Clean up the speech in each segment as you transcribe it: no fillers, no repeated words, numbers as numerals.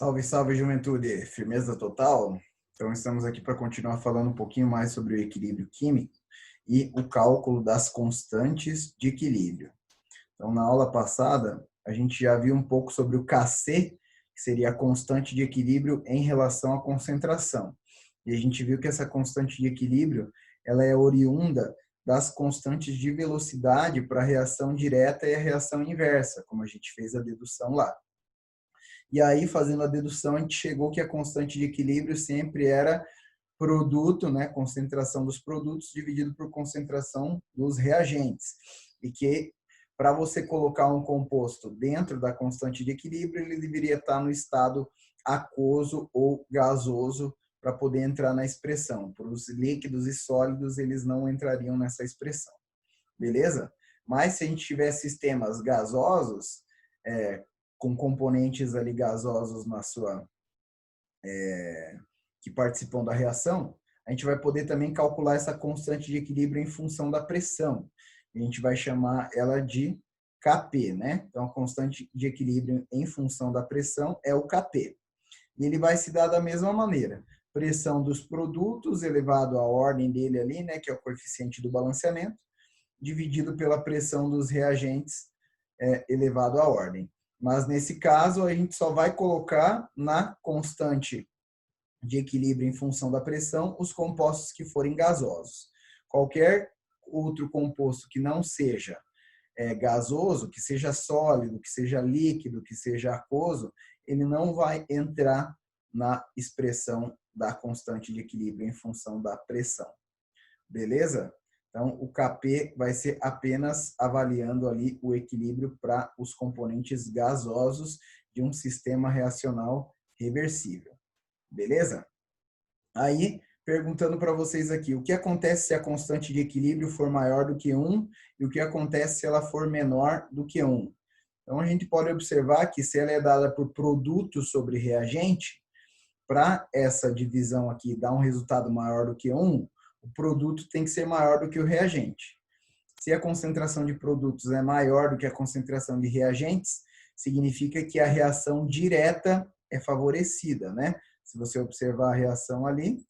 Salve, salve, juventude! Firmeza total? Então, estamos aqui para continuar falando um pouquinho mais sobre o equilíbrio químico e o cálculo das constantes de equilíbrio. Então, na aula passada, a gente já viu um pouco sobre o Kc, que seria a constante de equilíbrio em relação à concentração. E a gente viu que essa constante de equilíbrio, ela é oriunda das constantes de velocidade para a reação direta e a reação inversa, como a gente fez a dedução lá. E aí, fazendo a dedução, a gente chegou que a constante de equilíbrio sempre era produto, né, concentração dos produtos dividido por concentração dos reagentes. E que para você colocar um composto dentro da constante de equilíbrio, ele deveria estar no estado aquoso ou gasoso para poder entrar na expressão. Para os líquidos e sólidos, eles não entrariam nessa expressão. Beleza? Mas se a gente tiver sistemas gasosos, com componentes ali gasosos na sua que participam da reação, a gente vai poder também calcular essa constante de equilíbrio em função da pressão. A gente vai chamar ela de Kp, né? Então, a constante de equilíbrio em função da pressão é o Kp. E ele vai se dar da mesma maneira. Pressão dos produtos elevado à ordem dele ali, né, que é o coeficiente do balanceamento, dividido pela pressão dos reagentes elevado à ordem. Mas, nesse caso, a gente só vai colocar na constante de equilíbrio em função da pressão os compostos que forem gasosos. Qualquer outro composto que não seja gasoso, que seja sólido, que seja líquido, que seja aquoso, ele não vai entrar na expressão da constante de equilíbrio em função da pressão. Beleza? Então, o Kp vai ser apenas avaliando ali o equilíbrio para os componentes gasosos de um sistema reacional reversível. Beleza? Aí, perguntando para vocês aqui, o que acontece se a constante de equilíbrio for maior do que 1 e o que acontece se ela for menor do que 1? Então, a gente pode observar que se ela é dada por produto sobre reagente, para essa divisão aqui dar um resultado maior do que 1, o produto tem que ser maior do que o reagente. Se a concentração de produtos é maior do que a concentração de reagentes, significa que a reação direta é favorecida, né? Se você observar a reação ali,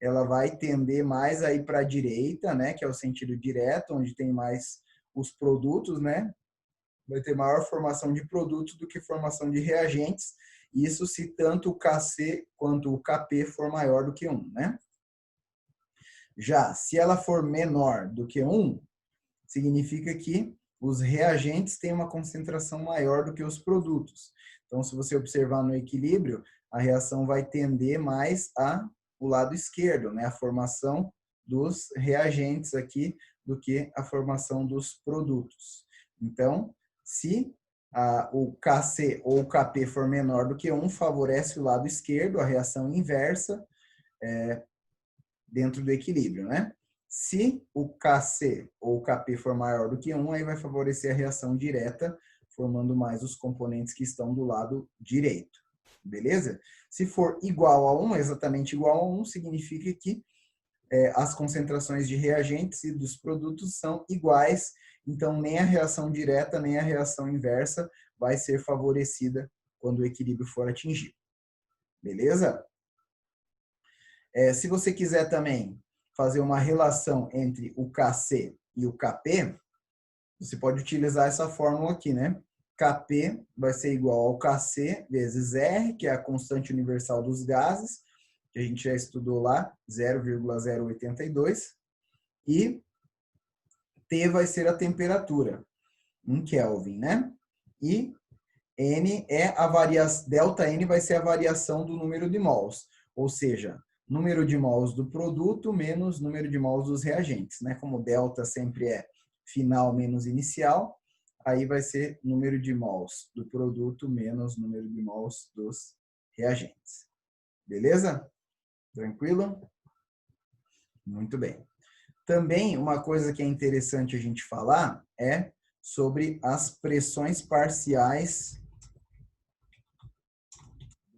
ela vai tender mais aí para a direita, né? Que é o sentido direto, onde tem mais os produtos, né? Vai ter maior formação de produtos do que formação de reagentes. Isso se tanto o Kc quanto o Kp for maior do que 1, né? Já, se ela for menor do que 1, significa que os reagentes têm uma concentração maior do que os produtos. Então, se você observar no equilíbrio, a reação vai tender mais a o lado esquerdo, né? A formação dos reagentes aqui do que a formação dos produtos. Então, se o Kc ou o Kp for menor do que 1, favorece o lado esquerdo, a reação inversa, dentro do equilíbrio, né? Se o Kc ou o Kp for maior do que 1, aí vai favorecer a reação direta, formando mais os componentes que estão do lado direito. Beleza? Se for igual a 1, exatamente igual a 1, significa que as concentrações de reagentes e dos produtos são iguais, então nem a reação direta nem a reação inversa vai ser favorecida quando o equilíbrio for atingido. Beleza? Se você quiser também fazer uma relação entre o Kc e o Kp, você pode utilizar essa fórmula aqui, né? Kp vai ser igual ao Kc vezes R, que é a constante universal dos gases, que a gente já estudou lá, 0,082, e T vai ser a temperatura, em Kelvin, né? E N é a variação, delta N vai ser a variação do número de mols, ou seja, número de mols do produto menos número de mols dos reagentes, né? Como delta sempre é final menos inicial, aí vai ser número de mols do produto menos número de mols dos reagentes. Beleza? Tranquilo? Muito bem. Também uma coisa que é interessante a gente falar é sobre as pressões parciais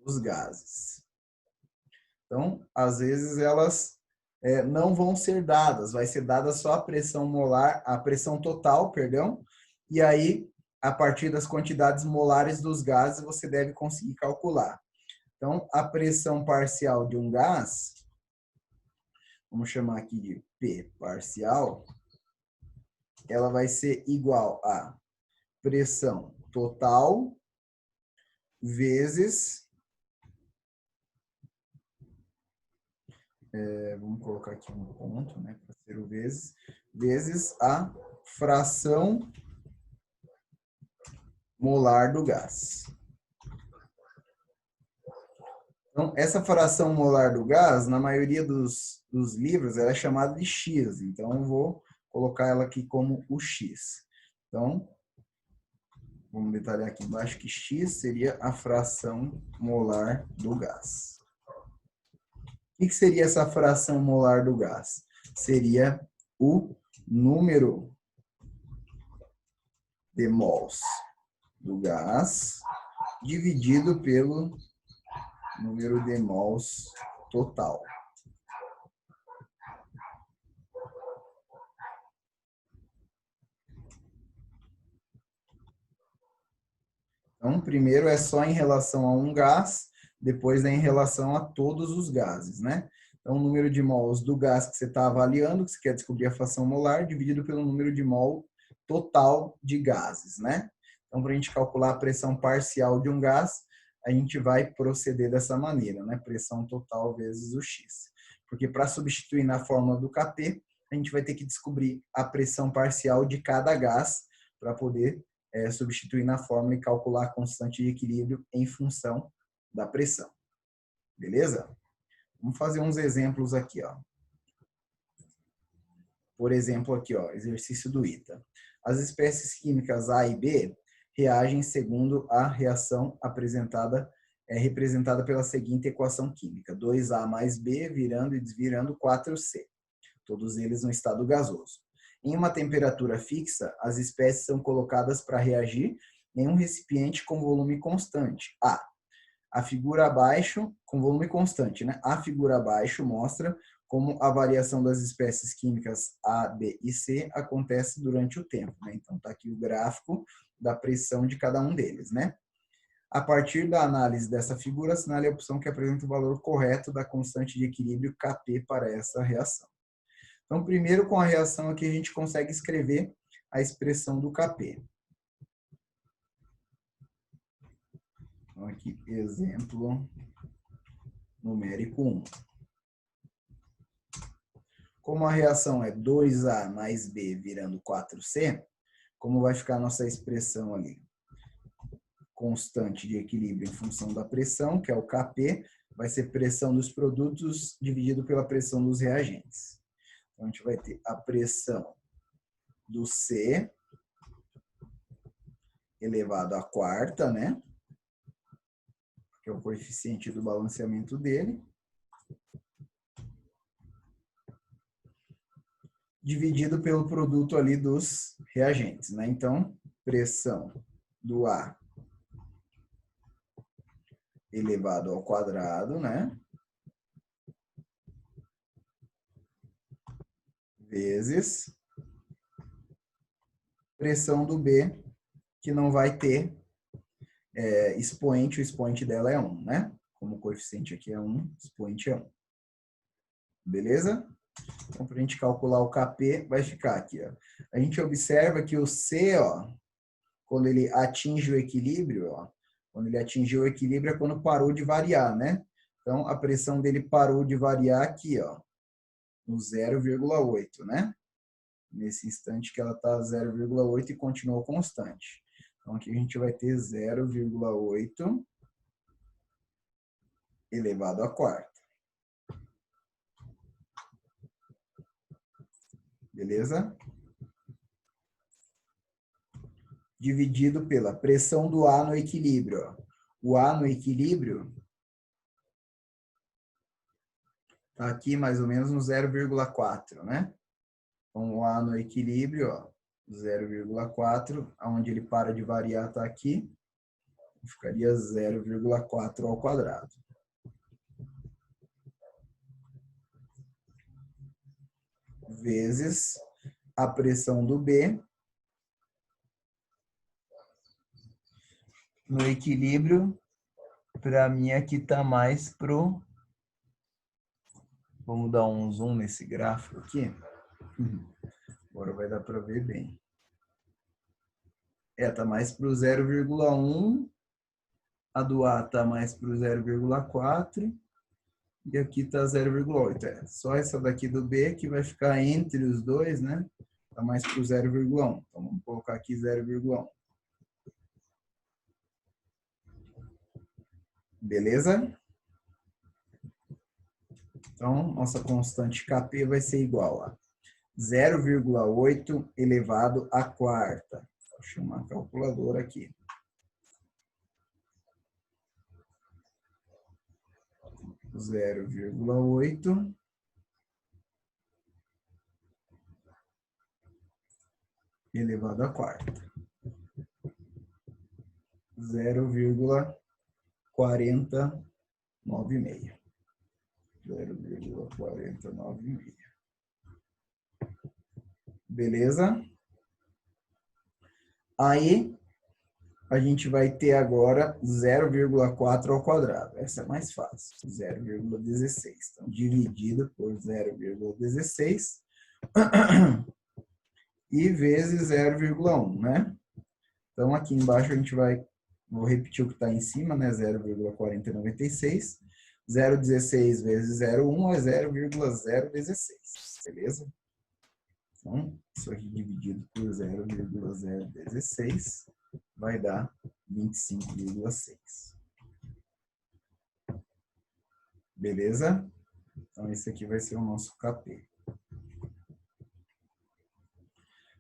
dos gases. Então, às vezes elas não vão ser dadas, vai ser dada só a pressão molar, a pressão total, perdão, e aí, a partir das quantidades molares dos gases, você deve conseguir calcular. Então, a pressão parcial de um gás, vamos chamar aqui de P parcial, ela vai ser igual a pressão total vezes, vamos colocar aqui um ponto, né, para ser o vezes a fração molar do gás. Então, essa fração molar do gás, na maioria dos livros, ela é chamada de X. Então, eu vou colocar ela aqui como o X. Então, vamos detalhar aqui embaixo que X seria a fração molar do gás. O que seria essa fração molar do gás? Seria o número de mols do gás dividido pelo número de mols total. Então, primeiro é só em relação a um gás, depois é em relação a todos os gases, né? Então, o número de mols do gás que você está avaliando, que você quer descobrir a fração molar, dividido pelo número de mol total de gases, né? Então, para a gente calcular a pressão parcial de um gás, a gente vai proceder dessa maneira, né? Pressão total vezes o X. Porque para substituir na fórmula do Kp, a gente vai ter que descobrir a pressão parcial de cada gás para poder substituir na fórmula e calcular a constante de equilíbrio em função da pressão. Beleza? Vamos fazer uns exemplos aqui, ó. Por exemplo, aqui, ó, exercício do ITA. As espécies químicas A e B reagem segundo a reação representada pela seguinte equação química: 2A mais B virando e desvirando 4C. Todos eles no estado gasoso. Em uma temperatura fixa, as espécies são colocadas para reagir em um recipiente com volume constante. A figura abaixo, com volume constante, né? A figura abaixo mostra como a variação das espécies químicas A, B e C acontece durante o tempo, né? Então, tá aqui o gráfico da pressão de cada um deles, né? A partir da análise dessa figura, assinale a opção que apresenta o valor correto da constante de equilíbrio Kp para essa reação. Então, primeiro, com a reação aqui, a gente consegue escrever a expressão do Kp. Então, aqui, exemplo numérico 1. Como a reação é 2A mais B virando 4C, como vai ficar a nossa expressão ali? Constante de equilíbrio em função da pressão, que é o Kp, vai ser pressão dos produtos dividido pela pressão dos reagentes. Então, a gente vai ter a pressão do C elevado à quarta, né? Que é o coeficiente do balanceamento dele, dividido pelo produto ali dos reagentes, né? Então, pressão do A elevado ao quadrado, né? Vezes pressão do B, que não vai ter expoente, o expoente dela é 1, né? Como o coeficiente aqui é 1, expoente é 1. Beleza? Então, para a gente calcular o Kp, vai ficar aqui, ó. A gente observa que o C, ó, quando ele atinge o equilíbrio, ó, quando ele atingiu o equilíbrio é quando parou de variar, né? Então, a pressão dele parou de variar aqui, ó, no 0,8, né? Nesse instante que ela está 0,8 e continuou constante. Então, aqui a gente vai ter 0,8 elevado à quarta. Beleza? Dividido pela pressão do A no equilíbrio. Ó. O A no equilíbrio está aqui mais ou menos no 0,4, né? Então, o A no equilíbrio, ó, 0,4, onde ele para de variar está aqui, ficaria 0,4 ao quadrado. Vezes a pressão do B no equilíbrio Para mim aqui tá mais pro... Vamos dar um zoom nesse gráfico aqui. Agora vai dar para ver bem. Tá mais pro 0,1. A do A tá mais pro 0,4. E aqui tá 0,8. Só essa daqui do B que vai ficar entre os dois, né? Tá mais pro 0,1. Então vamos colocar aqui 0,1. Beleza? Então, nossa constante Kp vai ser igual a 0,8 elevado à quarta. Vou chamar a calculadora aqui. 0,8 elevado à quarta. 0,496. 0,496. Beleza? Aí, a gente vai ter agora 0,4 ao quadrado. Essa é mais fácil. 0,16. Então, dividido por 0,16 e vezes 0,1, né? Então, aqui embaixo a gente vai... Vou repetir o que está em cima, né? 0,4096. 0,16 vezes 0,1 é 0,016. Beleza? Então, isso aqui dividido por 0,016 vai dar 25,6. Beleza? Então, esse aqui vai ser o nosso Kp.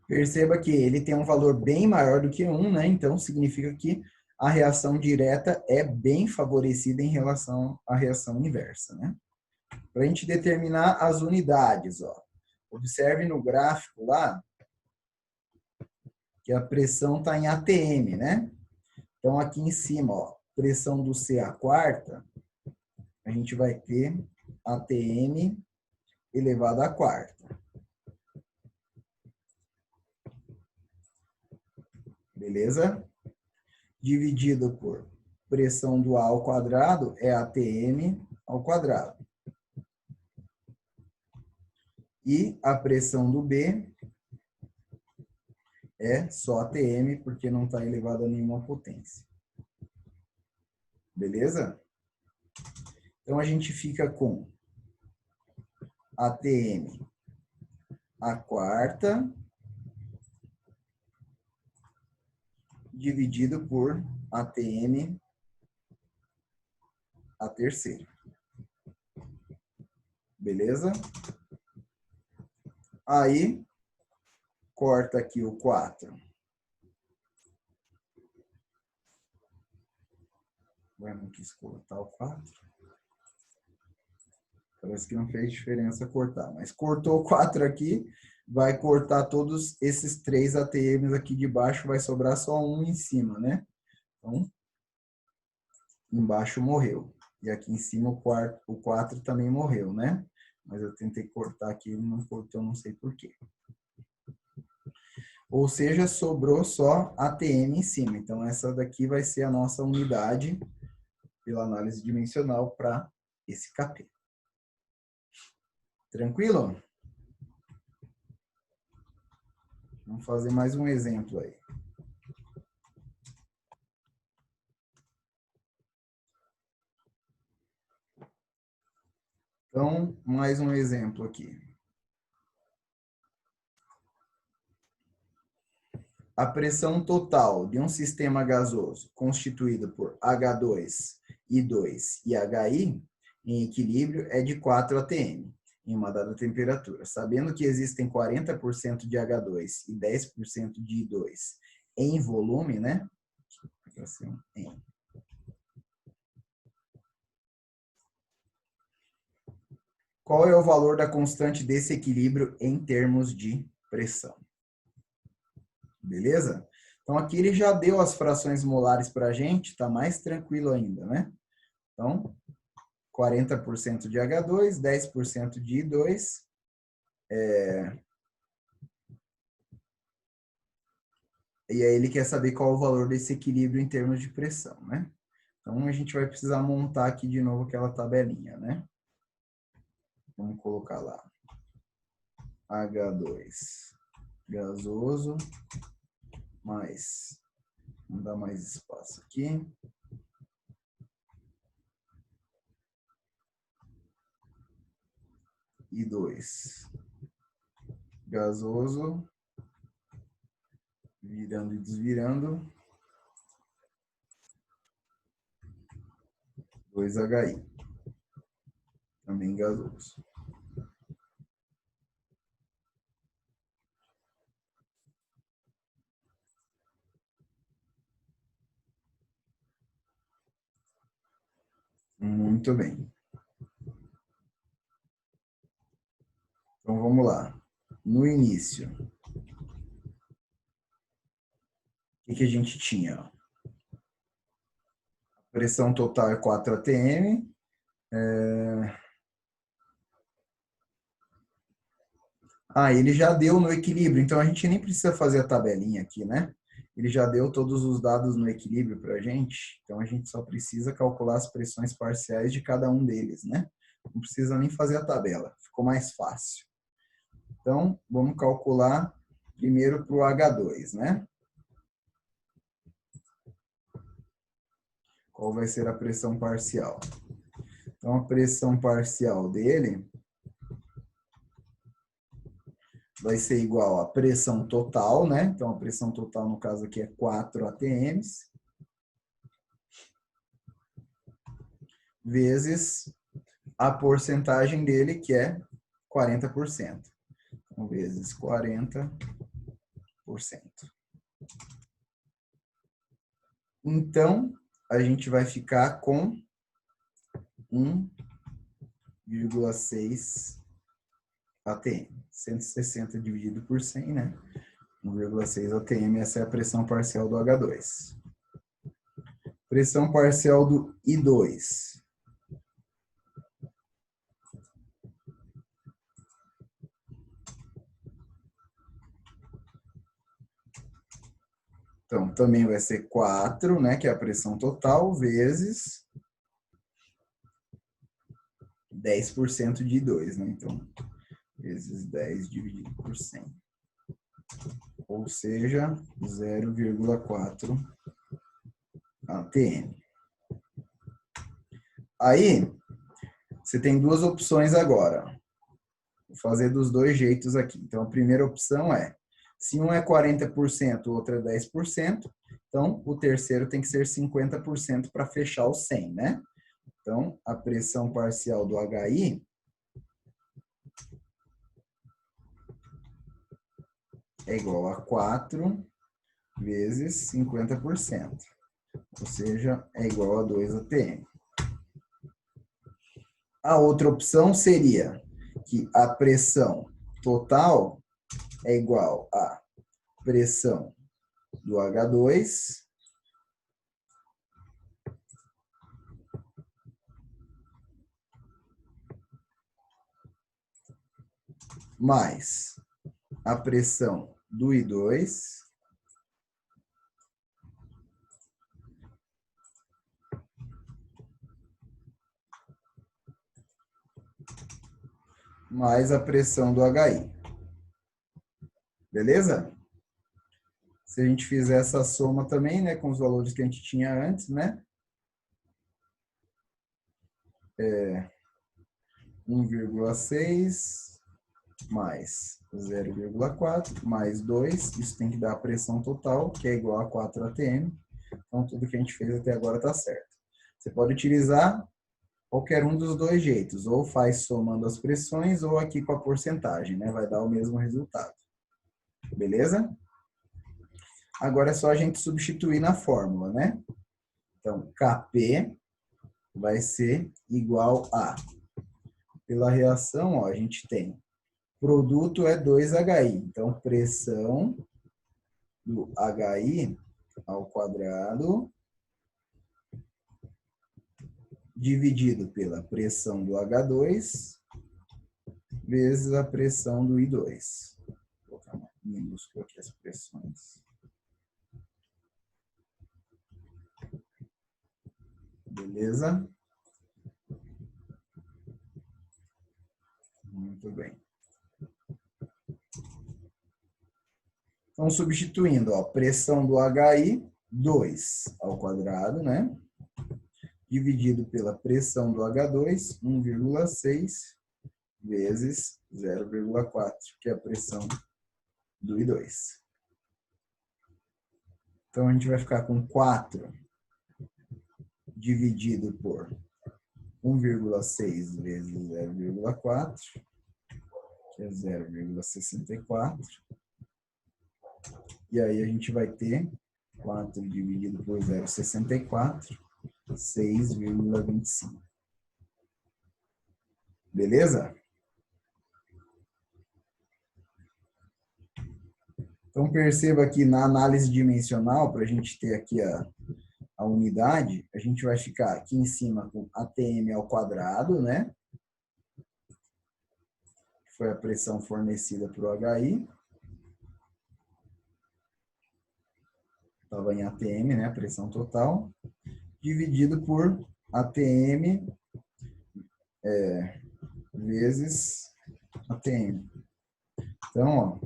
Perceba que ele tem um valor bem maior do que 1, né? Então, significa que a reação direta é bem favorecida em relação à reação inversa, né? Para a gente determinar as unidades, ó. Observe no gráfico lá que a pressão está em atm, né? Então, aqui em cima, ó, pressão do C à quarta, a gente vai ter atm elevado à quarta. Beleza? Dividido por pressão do A ao quadrado é atm ao quadrado. E a pressão do B é só atm, porque não está elevado a nenhuma potência. Beleza? Então, a gente fica com atm à quarta dividido por atm à terceira. Beleza? Aí, corta aqui o 4. Ué, não quis cortar o 4. Parece que não fez diferença cortar. Mas cortou o 4 aqui, vai cortar todos esses 3 ATMs aqui de baixo, vai sobrar só um em cima, né? Então, embaixo morreu. E aqui em cima o 4 também morreu, né? Mas eu tentei cortar aqui, ele não cortou, não sei por quê. Ou seja, sobrou só ATM em cima. Então, essa daqui vai ser a nossa unidade pela análise dimensional para esse Kp. Tranquilo? Vamos fazer mais um exemplo aí. Então, mais um exemplo aqui. A pressão total de um sistema gasoso constituído por H2, I2 e HI em equilíbrio é de 4 atm em uma dada temperatura. Sabendo que existem 40% de H2 e 10% de I2 em volume, né? Qual é o valor da constante desse equilíbrio em termos de pressão? Beleza? Então, aqui ele já deu as frações molares para a gente, está mais tranquilo ainda, né? Então, 40% de H2, 10% de I2. E aí ele quer saber qual é o valor desse equilíbrio em termos de pressão, né? Então, a gente vai precisar montar aqui de novo aquela tabelinha, né? Vamos colocar lá. H2 gasoso mais, vamos dar mais espaço aqui. I2 gasoso, virando e desvirando, 2HI, também gasoso. Muito bem. Então, vamos lá. No início, o que a gente tinha? A pressão total é 4 atm. Ele já deu no equilíbrio, então a gente nem precisa fazer a tabelinha aqui, né? Ele já deu todos os dados no equilíbrio para a gente, então a gente só precisa calcular as pressões parciais de cada um deles, né? Não precisa nem fazer a tabela, ficou mais fácil. Então, vamos calcular primeiro para o H2, né? Qual vai ser a pressão parcial? Então, a pressão parcial dele vai ser igual à pressão total, né? Então, a pressão total, no caso aqui, é 4 atms, vezes a porcentagem dele, que é 40%. Então, vezes 40%. Então, a gente vai ficar com 1,6 atm. 160 dividido por 100, né? 1,6 atm, essa é a pressão parcial do H2. Pressão parcial do I2. Então, também vai ser 4, né, que é a pressão total, vezes 10% de I2, né? Então, vezes 10 dividido por 100. Ou seja, 0,4 atm. Aí, você tem duas opções agora. Vou fazer dos dois jeitos aqui. Então, a primeira opção é, se um é 40%, o outro é 10%, então o terceiro tem que ser 50% para fechar o 100, né? Então, a pressão parcial do HI é igual a 4 vezes 50%, ou seja, é igual a 2 atm. A outra opção seria que a pressão total é igual à pressão do H2 mais a pressão do I2 mais a pressão do HI. Beleza? Se a gente fizer essa soma também, né, com os valores que a gente tinha antes, né? 1,6 mais 0,4 mais 2, isso tem que dar a pressão total, que é igual a 4 atm. Então, tudo que a gente fez até agora está certo. Você pode utilizar qualquer um dos dois jeitos, ou faz somando as pressões, ou aqui com a porcentagem, né? Vai dar o mesmo resultado. Beleza? Agora é só a gente substituir na fórmula, né? Então, Kp vai ser igual a... Pela reação, ó, a gente tem produto é 2HI. Então, pressão do HI ao quadrado dividido pela pressão do H2 vezes a pressão do I2. Vou colocar minúsculo aqui as pressões. Beleza? Muito bem. Então, substituindo, ó, pressão do HI, 2 ao quadrado, né? Dividido pela pressão do H2, 1,6 vezes 0,4, que é a pressão do I2. Então, a gente vai ficar com 4 dividido por 1,6 vezes 0,4, que é 0,64. E aí a gente vai ter 4 dividido por 0,64, 6,25. Beleza? Então, perceba que na análise dimensional, para a gente ter aqui a unidade, a gente vai ficar aqui em cima com ATM ao quadrado, né? Foi a pressão fornecida para o HI. Estava em ATM, né? Pressão total. Dividido por ATM vezes ATM. Então, ó,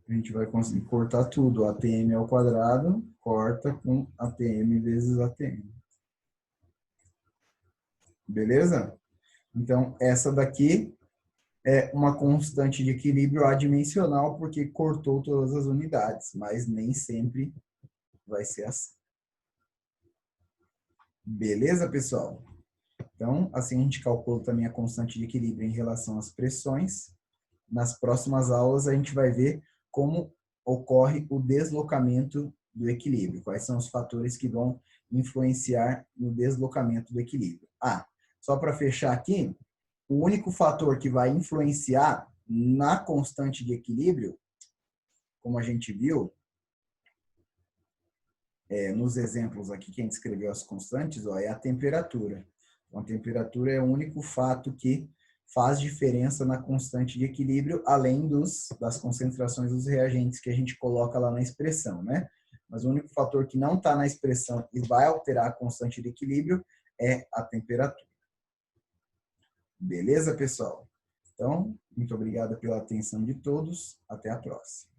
a gente vai conseguir cortar tudo. ATM ao quadrado, corta com ATM vezes ATM. Beleza? Então, essa daqui é uma constante de equilíbrio adimensional, porque cortou todas as unidades, mas nem sempre vai ser assim. Beleza, pessoal? Então, assim a gente calcula também a constante de equilíbrio em relação às pressões. Nas próximas aulas, a gente vai ver como ocorre o deslocamento do equilíbrio, quais são os fatores que vão influenciar no deslocamento do equilíbrio. Só para fechar aqui, o único fator que vai influenciar na constante de equilíbrio, como a gente viu, nos exemplos aqui que a gente escreveu as constantes, ó, é a temperatura. Então, a temperatura é o único fato que faz diferença na constante de equilíbrio, além das concentrações dos reagentes que a gente coloca lá na expressão, né? Mas o único fator que não está na expressão e vai alterar a constante de equilíbrio é a temperatura. Beleza, pessoal? Então, muito obrigado pela atenção de todos. Até a próxima.